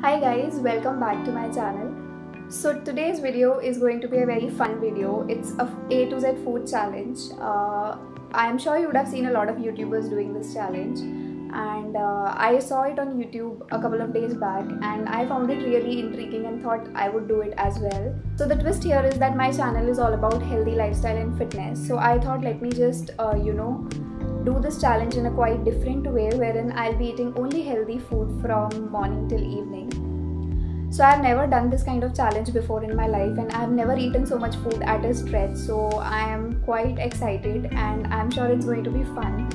Hi guys, welcome back to my channel. So today's video is going to be a very fun video. It's a A to Z food challenge. I am sure you would have seen a lot of YouTubers doing this challenge, and I saw it on YouTube a couple of days back and I found it really intriguing and thought I would do it as well. So the twist here is that my channel is all about healthy lifestyle and fitness. So I thought let me just do this challenge in a quite different way, wherein I'll be eating only healthy food from morning till evening. So I've never done this kind of challenge before in my life, and I've never eaten so much food at a stretch, so I am quite excited and I'm sure it's going to be fun.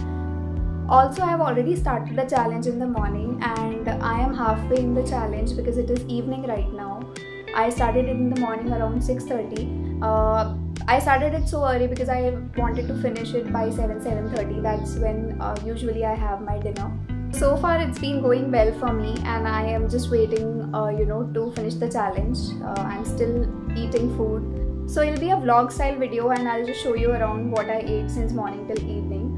Also, I've already started the challenge in the morning and I am halfway in the challenge because it is evening right now. I started it in the morning around 6:30. I started it so early because I wanted to finish it by 7:30. That's when usually I have my dinner. So far it's been going well for me and I am just waiting to finish the challenge. I'm still eating food. So it'll be a vlog style video and I'll just show you around what I ate since morning till evening.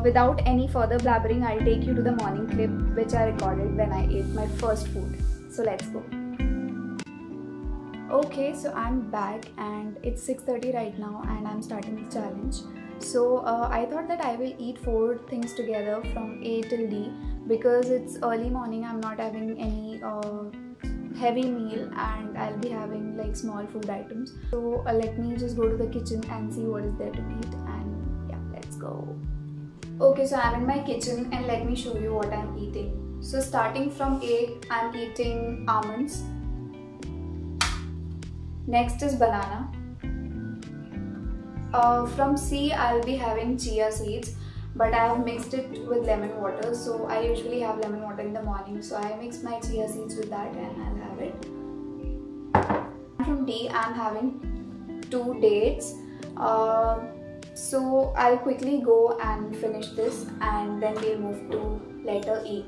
Without any further blabbering, I'll take you to the morning clip which I recorded when I ate my first food. So let's go. Okay, so I'm back and it's 6:30 right now and I'm starting the challenge. So I thought that I will eat 4 things together from A till D because it's early morning. I'm not having any heavy meal and I'll be having like small food items. So let me just go to the kitchen and see what is there to eat, and yeah, let's go. Okay, so I'm in my kitchen and let me show you what I'm eating. So starting from A, I'm eating almonds. Next is banana. From C, I'll be having chia seeds, but I have mixed it with lemon water. So I usually have lemon water in the morning, so I mix my chia seeds with that and I'll have it. From D, I'm having 2 dates. So I'll quickly go and finish this and then we'll move to letter E.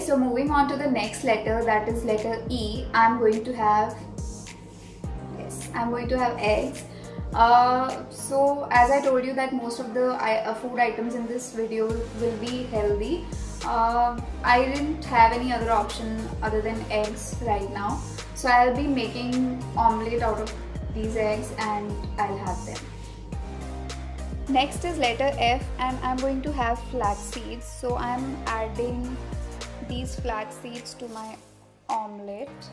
So moving on to the next letter, that is letter E, I'm going to have eggs. So as I told you that most of the food items in this video will be healthy. I didn't have any other option other than eggs right now. So I'll be making omelette out of these eggs and I'll have them. Next is letter F and I'm going to have flax seeds. So I'm adding these flax seeds to my omelette.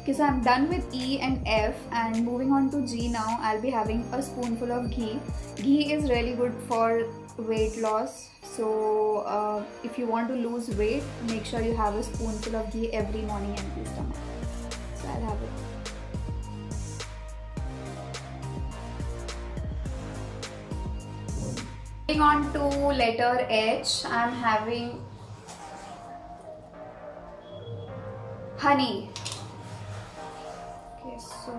Okay, so I'm done with E and F and moving on to G now. I'll be having a spoonful of ghee. Ghee is really good for weight loss. So if you want to lose weight, make sure you have a spoonful of ghee every morning empty stomach. So I'll have it. Moving on to letter H, I'm having honey. So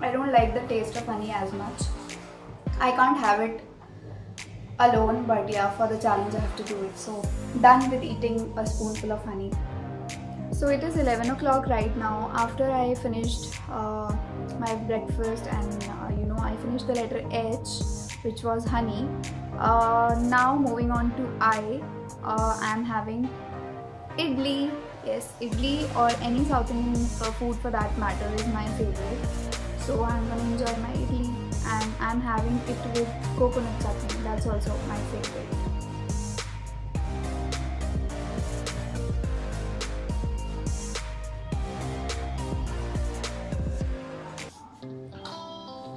I don't like the taste of honey as much. I can't have it alone, but yeah, for the challenge I have to do it. So done with eating a spoonful of honey. So it is 11 o'clock right now. After I finished my breakfast and I finished the letter H, which was honey. Now moving on to I, am having idli. Yes, idli or any South Indian food for that matter is my favorite. So I'm gonna enjoy my idli. and I'm having it with coconut chutney. That's also my favorite.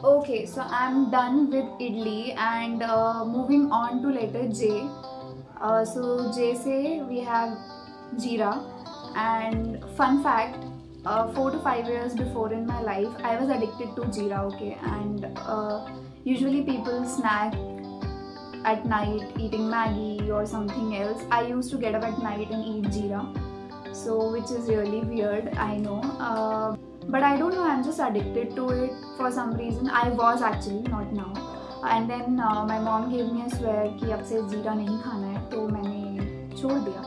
Okay, so I'm done with idli and moving on to letter J. So J se we have jeera, and fun fact, 4 to 5 years before in my life I was addicted to jeera, okay, and usually people snack at night eating Maggi or something else. I used to get up at night and eat jeera, so which is really weird, I know. But I don't know, I'm just addicted to it for some reason. I was actually, not now. And then my mom gave me a swear कि अब से जीरा नहीं खाना है, तो मैंने छोड़ दिया.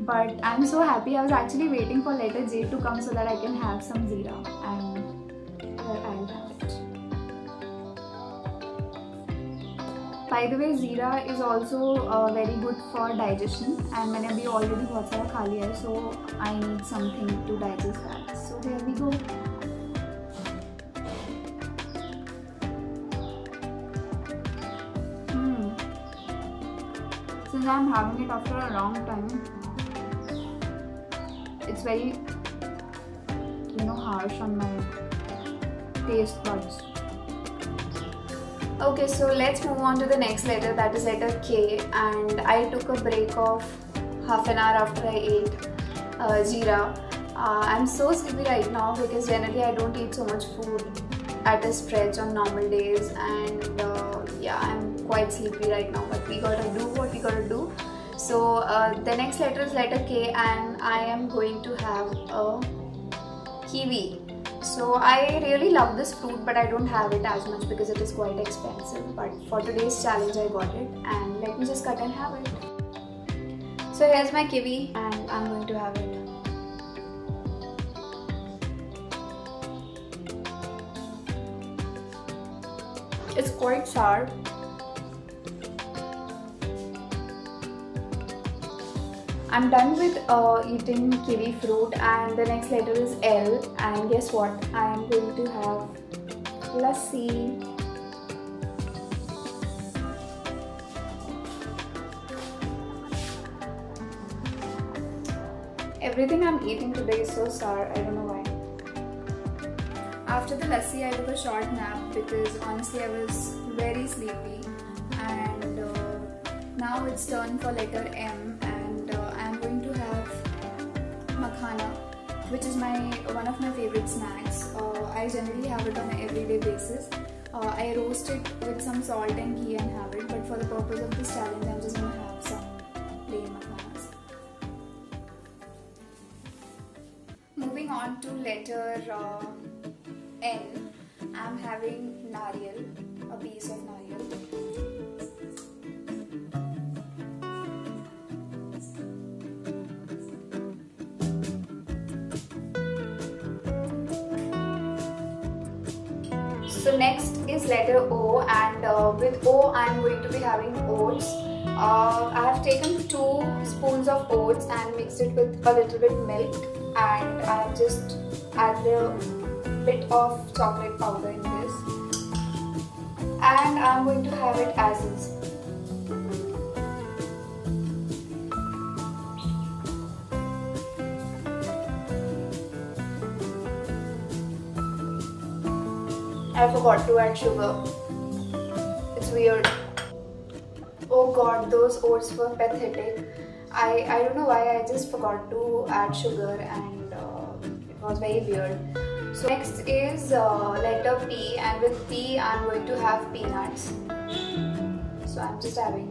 But I'm so happy. I was actually waiting for letter J to come so that I can have some jeera, and I'll have it. By the way, jeera is also very good for digestion, and मैंने अभी already बहुत सारा खा लिया है, so I need something to digest that. So here we go. Since I'm having it after a long time, it's very, harsh on my taste buds. Okay, so let's move on to the next letter, that is letter K, and I took a break of half an hour after I ate jeera. I'm so sleepy right now because generally I don't eat so much food at a stretch on normal days, and yeah, I'm quite sleepy right now, but we gotta do what we gotta do. So the next letter is letter K, and I am going to have a kiwi. So I really love this fruit, but I don't have it as much because it is quite expensive. But for today's challenge I got it, and let me just cut and have it. So here's my kiwi, and I'm going to have it. It's quite sour. I'm done with eating kiwi fruit, and the next letter is L, and guess what? I am going to have lassi. Everything I'm eating today is so sour, I don't know why. After the lassi, I took a short nap because honestly I was very sleepy, and now it's turn for letter M, and I'm going to have makhana, which is one of my favorite snacks. I generally have it on an everyday basis. I roast it with some salt and ghee and have it, but for the purpose of this challenge I'm just going to have some plain makhanas. Moving on to letter N, I'm having nariyal, a piece of nariyal. So next is letter O, and with O I'm going to be having oats. I have taken 2 spoons of oats and mixed it with a little bit milk, and I have just added a bit of chocolate powder in this, and I'm going to have it as is. I forgot to add sugar. It's weird. Oh god, those oats were pathetic. I don't know why I just forgot to add sugar, and it was very weird. So next is letter P, and with P I'm going to have peanuts. So I'm just having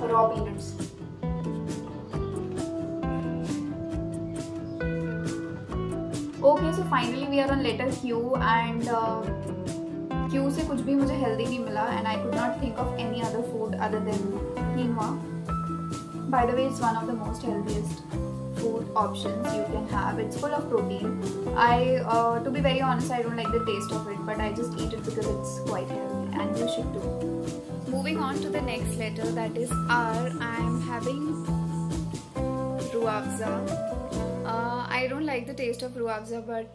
raw peanuts. Okay, so finally we are on letter Q, and Q से कुछ भी मुझे healthy नहीं मिला, and I could not think of any other food other than quinoa. By the way, it's one of the most healthiest food options you can have. It's full of protein. To be very honest, I don't like the taste of it, but I just eat it because it's quite healthy, and you should too. Moving on to the next letter, that is R. I'm having ruafza. I don't like the taste of ruafza, but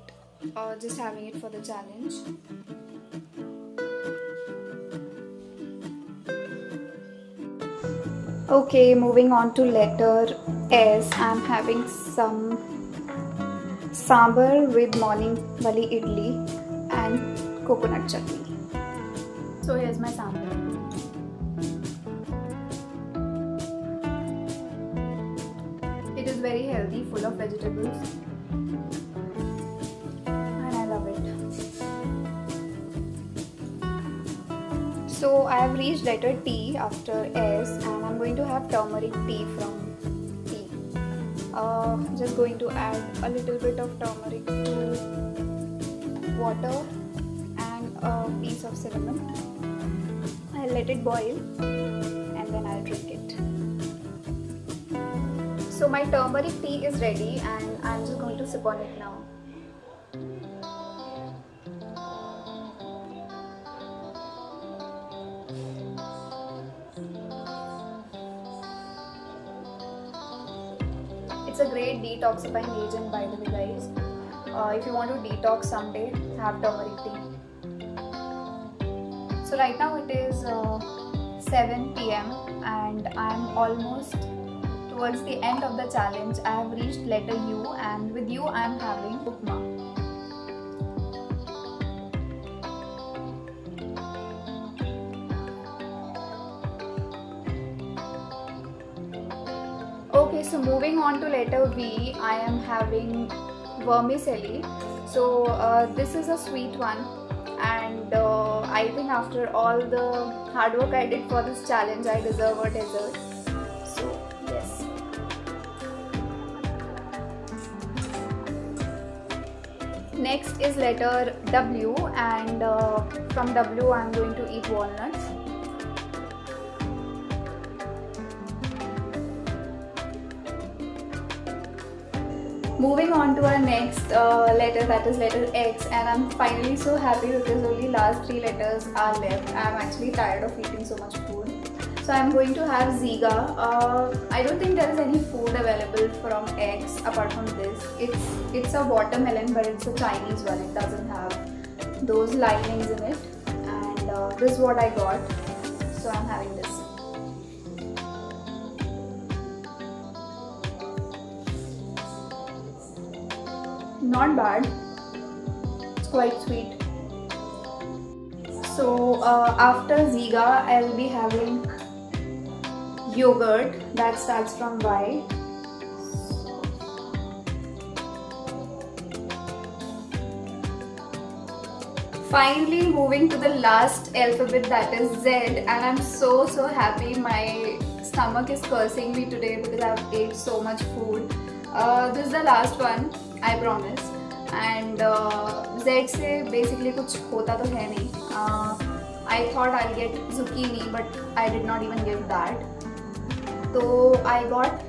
just having it for the challenge. Okay, moving on to letter S. I'm having some sambar with morning wali idli and coconut chutney. So here's my sambar. It is very healthy, full of vegetables, and I love it. So I have reached letter T after S, and I'm going to have turmeric tea from T. Just going to add a little bit of turmeric to water and a piece of cinnamon. I'll let it boil and then I'll drink it. So my turmeric tea is ready and I'm just going to sip on it now. It's a great detoxifying agent, by the way, guys. If you want to detox someday, have turmeric tea. So right now it is 7 PM and I'm almost towards the end of the challenge. I have reached letter U, and with U I am having upma. Okay, so moving on to letter V, I am having vermicelli. So this is a sweet one, and I think after all the hard work I did for this challenge, I deserve a dessert. So yes. Next is letter W, and from W I am going to eat walnuts. Moving on to our next letter, that is letter X, and I'm finally so happy because only last 3 letters are left. I'm actually tired of eating so much food. So I'm going to have Ziga. I don't think there is any food available from X apart from this. It's a watermelon, but it's a Chinese one. It doesn't have those linings in it. And this is what I got. So I'm having this. Not bad, it's quite sweet. So after Ziga, I'll be having yogurt that starts from Y. Finally moving to the last alphabet, that is Z, and I'm so happy. My stomach is cursing me today because I've ate so much food. This is the last one, I promise. And Z से basically कुछ होता तो है नहीं. I thought I'll get zucchini, but I did not even get that. So I got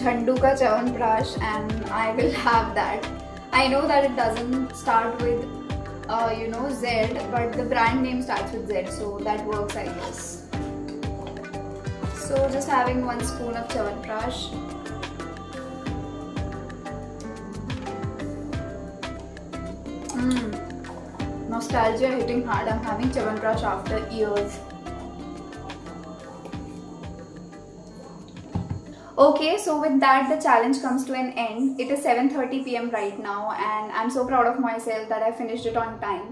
Jhandu ka Chyawanprash, and I will have that. I know that it doesn't start with Z, but the brand name starts with Z, so that works, I guess. So just having 1 spoon of Chyawanprash. Nostalgia hitting hard. I'm having Chyawanprash after years. Okay, so with that the challenge comes to an end. It is 7:30 PM right now, and I'm so proud of myself that I finished it on time.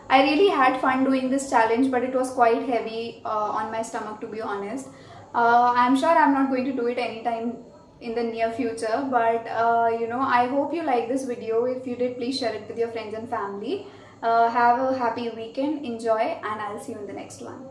I really had fun doing this challenge, but it was quite heavy on my stomach, to be honest. I'm sure I'm not going to do it anytime in the near future, but I hope you like this video. If you did, please share it with your friends and family. Have a happy weekend, enjoy, and I'll see you in the next one.